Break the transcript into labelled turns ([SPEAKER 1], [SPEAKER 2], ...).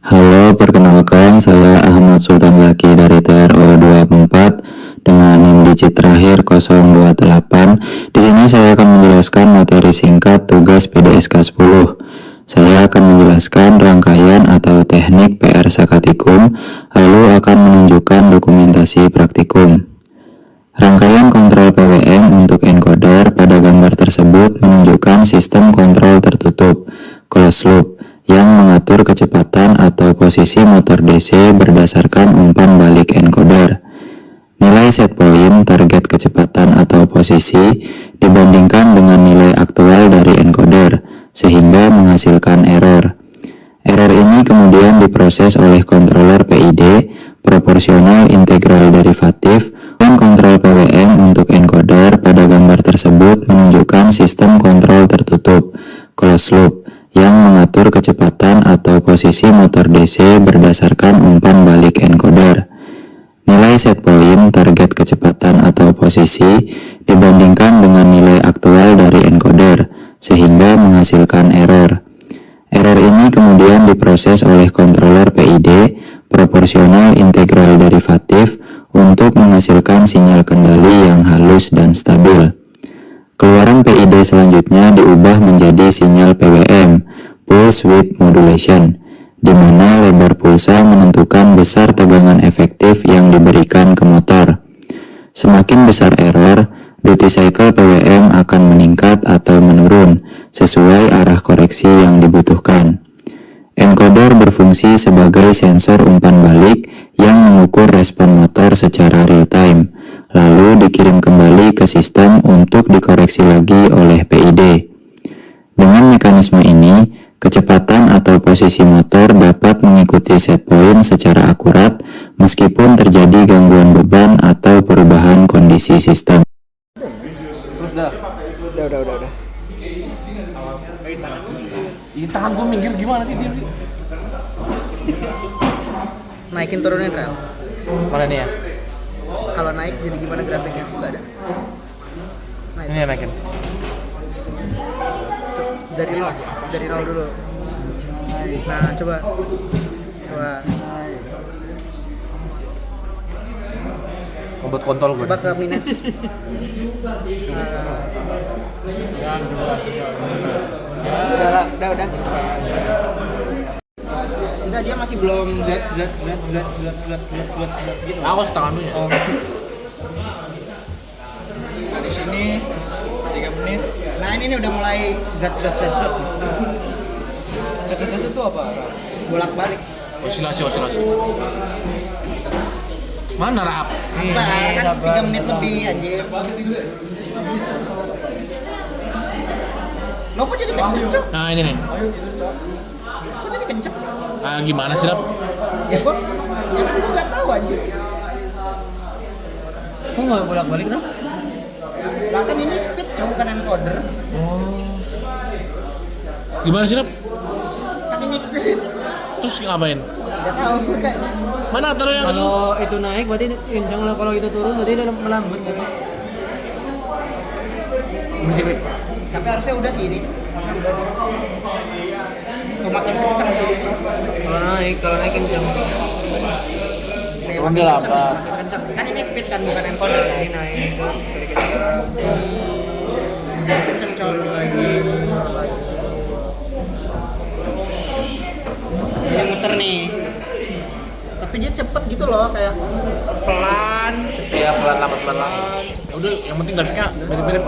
[SPEAKER 1] Halo, perkenalkan saya Ahmad Sultan Zaki dari TRO 24 dengan NIM digit terakhir 028. Di sini saya akan menjelaskan materi singkat tugas PDSK 10. Saya akan menjelaskan rangkaian atau teknik PR Sakatikum, lalu akan menunjukkan dokumentasi praktikum. Rangkaian kontrol PWM untuk encoder pada gambar tersebut menunjukkan sistem kontrol tertutup, closed loop, yang mengatur kecepatan atau posisi motor DC berdasarkan umpan balik encoder. Nilai set point target kecepatan atau posisi dibandingkan dengan nilai aktual dari encoder, sehingga menghasilkan error. Error ini kemudian diproses oleh controller PID, proporsional integral derivatif, dan kontrol PWM untuk encoder pada gambar tersebut menunjukkan sistem kontrol tertutup, closed loop, yang mengatur kecepatan atau posisi motor DC berdasarkan umpan balik encoder. Nilai set point target kecepatan atau posisi dibandingkan dengan nilai aktual dari encoder, sehingga menghasilkan error. Error ini kemudian diproses oleh controller PID, proporsional integral derivatif, untuk menghasilkan sinyal kendali yang halus dan stabil. Keluaran PID selanjutnya diubah menjadi sinyal PWM, pulse width modulation, di mana lebar pulsa menentukan besar tegangan efektif yang diberikan ke motor. Semakin besar error, duty cycle PWM akan meningkat atau menurun sesuai arah koreksi yang dibutuhkan. Encoder berfungsi sebagai sensor umpan balik yang mengukur respon motor secara real time, lalu dikirim kembali ke sistem untuk dikoreksi lagi oleh PID. Dengan mekanisme ini, kecepatan atau posisi motor dapat mengikuti set point secara akurat meskipun terjadi gangguan beban atau perubahan kondisi sistem.
[SPEAKER 2] Terus udah. Ini tangan gue minggir gimana sih dia sih?
[SPEAKER 3] Naikin turunin rel.
[SPEAKER 2] Mana nih ya?
[SPEAKER 3] Kalau naik jadi gimana grafiknya? Enggak ada. Naik.
[SPEAKER 2] Ini ya naikin.
[SPEAKER 3] Dari nol dulu. Nah, coba.
[SPEAKER 2] Obat kontol gue.
[SPEAKER 3] Coba ke minus. Udah. Enggak, dia masih belum zat gitu.
[SPEAKER 2] Awas tangan lu ya.
[SPEAKER 4] Nah, di sini 3 menit.
[SPEAKER 3] Nah, ini udah mulai zat.
[SPEAKER 4] Cet itu apa?
[SPEAKER 3] Bolak-balik.
[SPEAKER 2] Osilasi. Mana Rahap?
[SPEAKER 3] Sabar, kan 3 menit lebih anjir. Lo kok jadi kenceng, Cok?
[SPEAKER 2] Nah ini nih.
[SPEAKER 3] Kok jadi kenceng, Cok?
[SPEAKER 2] Nah gimana sih Rap?
[SPEAKER 3] Ya kan gua enggak tahu anjir.
[SPEAKER 4] Kok nggak bolak-balik kan?
[SPEAKER 3] Lah kan ini speed, Cok, bukan encoder.
[SPEAKER 2] Gimana sih Rap?
[SPEAKER 3] Kan ini speed.
[SPEAKER 2] Terus ngapain?
[SPEAKER 3] Enggak tahu kayak
[SPEAKER 2] Mana taruh yang itu?
[SPEAKER 4] Kalau itu naik berarti kencang, kalau itu turun berarti dia melambat nggak sih?
[SPEAKER 2] Bersih.
[SPEAKER 3] tapi harusnya udah sih ini. Tuh makin kenceng sih.
[SPEAKER 4] Kalau naik kencang.
[SPEAKER 2] Turun dia lambat.
[SPEAKER 3] Makin kenceng. Kan ini speed kan bukan encoder.
[SPEAKER 4] Naik terus
[SPEAKER 3] Kenceng, Cok. Ini muter nih. Tapi dia cepet gitu loh, kayak pelan.
[SPEAKER 2] Ya pelan lambat. Udah yang penting grafiknya mirip-mirip.